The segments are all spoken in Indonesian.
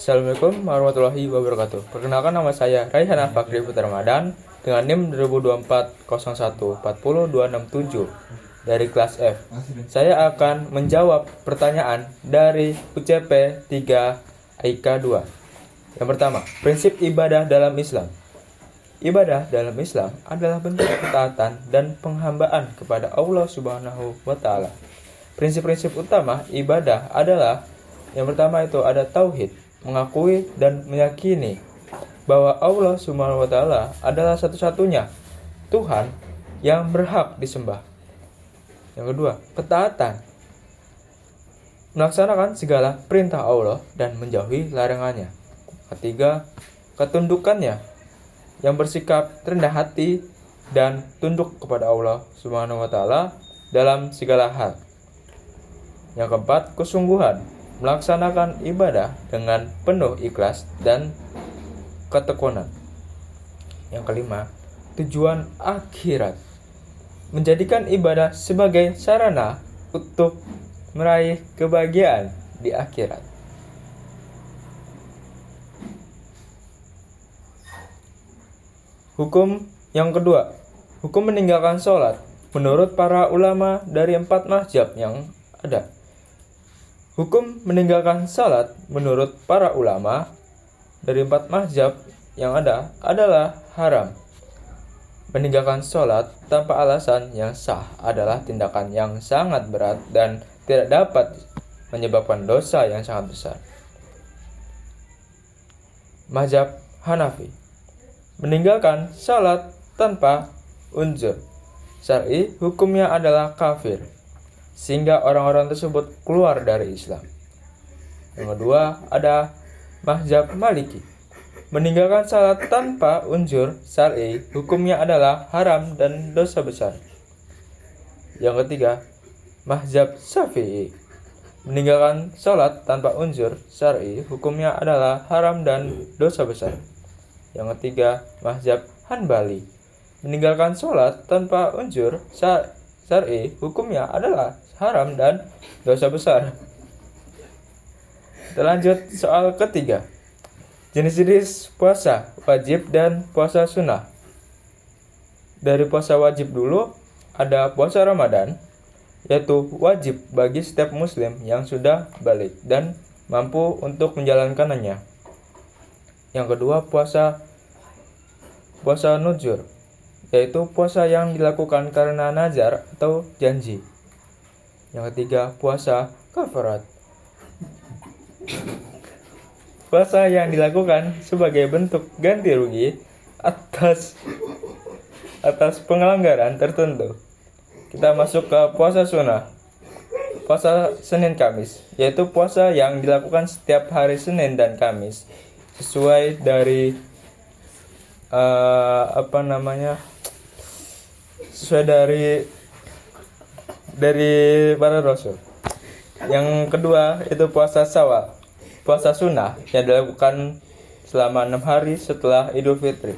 Assalamualaikum warahmatullahi wabarakatuh. Perkenalkan, nama saya Raihana Fakri Putra Ramadan dengan NIM 202401400267 dari kelas F. Saya akan menjawab pertanyaan dari UCP 3 IK 2. Yang pertama, prinsip ibadah dalam Islam. Ibadah dalam Islam adalah bentuk ketaatan dan penghambaan kepada Allah Subhanahu wa Ta'ala. Prinsip-prinsip utama ibadah adalah: yang pertama itu ada tauhid, mengakui dan meyakini bahwa Allah Subhanahu wa Ta'ala adalah satu-satunya Tuhan yang berhak disembah. Yang kedua, ketaatan, melaksanakan segala perintah Allah dan menjauhi larangannya. Ketiga, ketundukannya, yang bersikap rendah hati dan tunduk kepada Allah Subhanahu wa Ta'ala dalam segala hal. Yang keempat, kesungguhan, melaksanakan ibadah dengan penuh ikhlas dan ketekunan. Yang kelima, tujuan akhirat, menjadikan ibadah sebagai sarana untuk meraih kebahagiaan di akhirat. Hukum yang kedua, hukum meninggalkan sholat menurut para ulama dari 4 mazhab yang ada. Hukum meninggalkan salat menurut para ulama dari 4 mazhab yang ada adalah haram. Meninggalkan salat tanpa alasan yang sah adalah tindakan yang sangat berat dan tidak dapat menyebabkan dosa yang sangat besar. Mazhab Hanafi, meninggalkan salat tanpa unzur syar'i hukumnya adalah kafir, sehingga orang-orang tersebut keluar dari Islam. Yang kedua, ada mazhab Maliki. Meninggalkan salat tanpa unzur syar'i hukumnya adalah haram dan dosa besar. Yang ketiga, mazhab Syafi'i. Meninggalkan salat tanpa unzur syar'i hukumnya adalah haram dan dosa besar. Yang ketiga, mazhab Hanbali. Meninggalkan salat tanpa unzur syar'i hukumnya adalah haram dan dosa besar. Kita lanjut soal ketiga. Jenis-jenis puasa wajib dan puasa sunnah. Dari puasa wajib dulu, ada puasa Ramadan, yaitu wajib bagi setiap muslim yang sudah balik dan mampu untuk menjalankannya. Yang kedua, puasa nuzur, yaitu puasa yang dilakukan karena nazar atau janji. Yang ketiga, puasa kafarat, puasa yang dilakukan sebagai bentuk ganti rugi atas pelanggaran tertentu. Kita masuk ke puasa sunnah, puasa Senin Kamis, yaitu puasa yang dilakukan setiap hari Senin dan Kamis sesuai dari sesuai dari para rasul. Yang kedua itu puasa Syawal, puasa sunnah yang dilakukan selama 6 hari setelah Idul Fitri.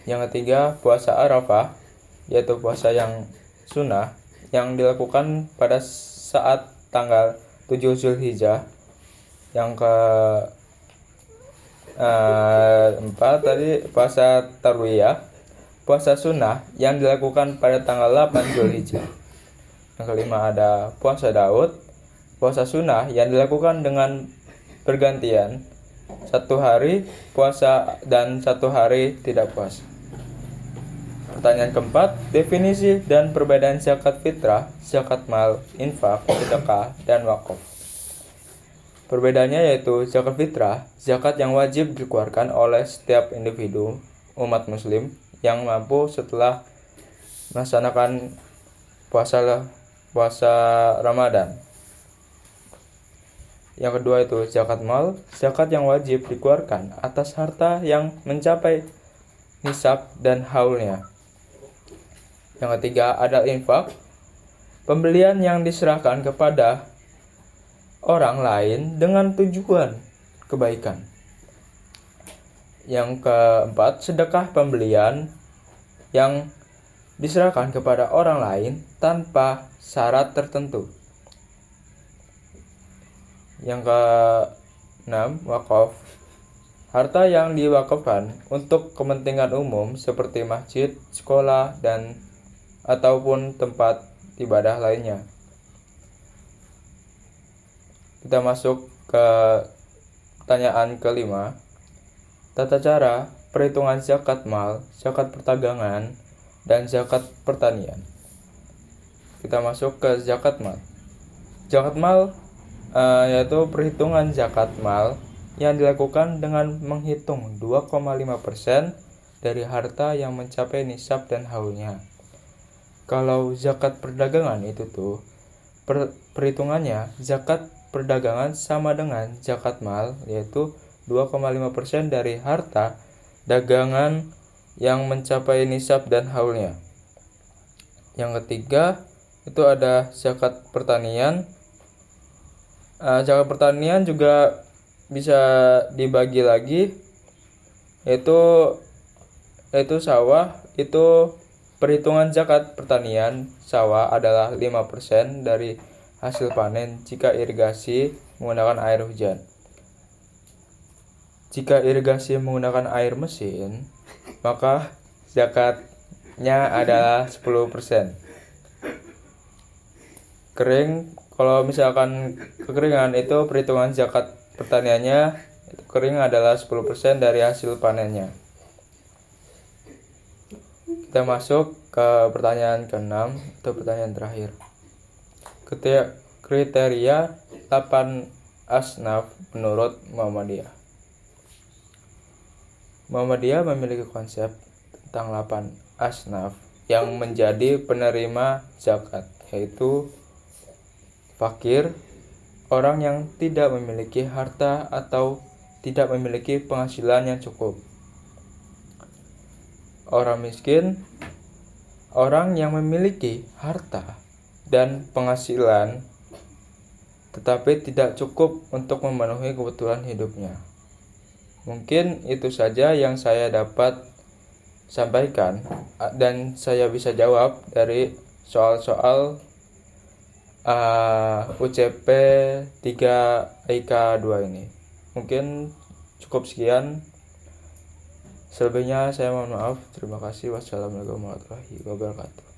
Yang ketiga, puasa Arafah, yaitu puasa yang sunnah yang dilakukan pada saat tanggal 7 Zulhijjah. Yang keempat tadi puasa Tarwiyah, puasa sunnah yang dilakukan pada tanggal 8 Zulhijjah. Yang kelima ada puasa Daud, puasa sunnah yang dilakukan dengan pergantian, 1 hari puasa dan 1 hari tidak puasa. Pertanyaan keempat, definisi dan perbedaan zakat fitrah, zakat mal, infak, sedekah, dan wakaf. Perbedaannya yaitu zakat fitrah, zakat yang wajib dikeluarkan oleh setiap individu umat muslim yang mampu setelah melaksanakan puasa Ramadan. Yang kedua itu zakat mal, zakat yang wajib dikeluarkan atas harta yang mencapai nisab dan haulnya. Yang ketiga ada infak, pembelian yang diserahkan kepada orang lain dengan tujuan kebaikan. Yang keempat, sedekah, pembelian yang diserahkan kepada orang lain tanpa syarat tertentu. Yang 6. Wakaf. Harta yang diwakafkan untuk kepentingan umum seperti masjid, sekolah, dan ataupun tempat ibadah lainnya. Kita masuk ke pertanyaan kelima. Tata cara perhitungan zakat mal, zakat perdagangan, dan zakat pertanian. Kita masuk ke zakat mal. Zakat mal yaitu perhitungan zakat mal yang dilakukan dengan menghitung 2,5% dari harta yang mencapai nisab dan haulnya. Kalau zakat perdagangan itu perhitungannya zakat perdagangan sama dengan zakat mal, yaitu 2,5% dari harta dagangan yang mencapai nisab dan haulnya. Yang ketiga itu ada zakat pertanian. Zakat pertanian juga bisa dibagi lagi, yaitu sawah. Itu perhitungan zakat pertanian sawah adalah 5% dari hasil panen jika irigasi menggunakan air hujan. Jika irigasi menggunakan air mesin, maka zakatnya adalah 10%. Kering, kalau misalkan kekeringan, itu perhitungan zakat pertaniannya itu kering adalah 10% dari hasil panennya. Kita masuk ke pertanyaan ke-6 atau pertanyaan terakhir. Kriteria 8 asnaf menurut Muhammadiyah. Muhammadiyah memiliki konsep tentang 8 asnaf yang menjadi penerima zakat, yaitu fakir, orang yang tidak memiliki harta atau tidak memiliki penghasilan yang cukup. Orang miskin, orang yang memiliki harta dan penghasilan tetapi tidak cukup untuk memenuhi kebutuhan hidupnya. Mungkin itu saja yang saya dapat sampaikan dan saya bisa jawab dari soal-soal UCP 3 IK 2 ini. Mungkin cukup sekian. Selebihnya saya mohon maaf. Terima kasih. Wassalamualaikum warahmatullahi wabarakatuh.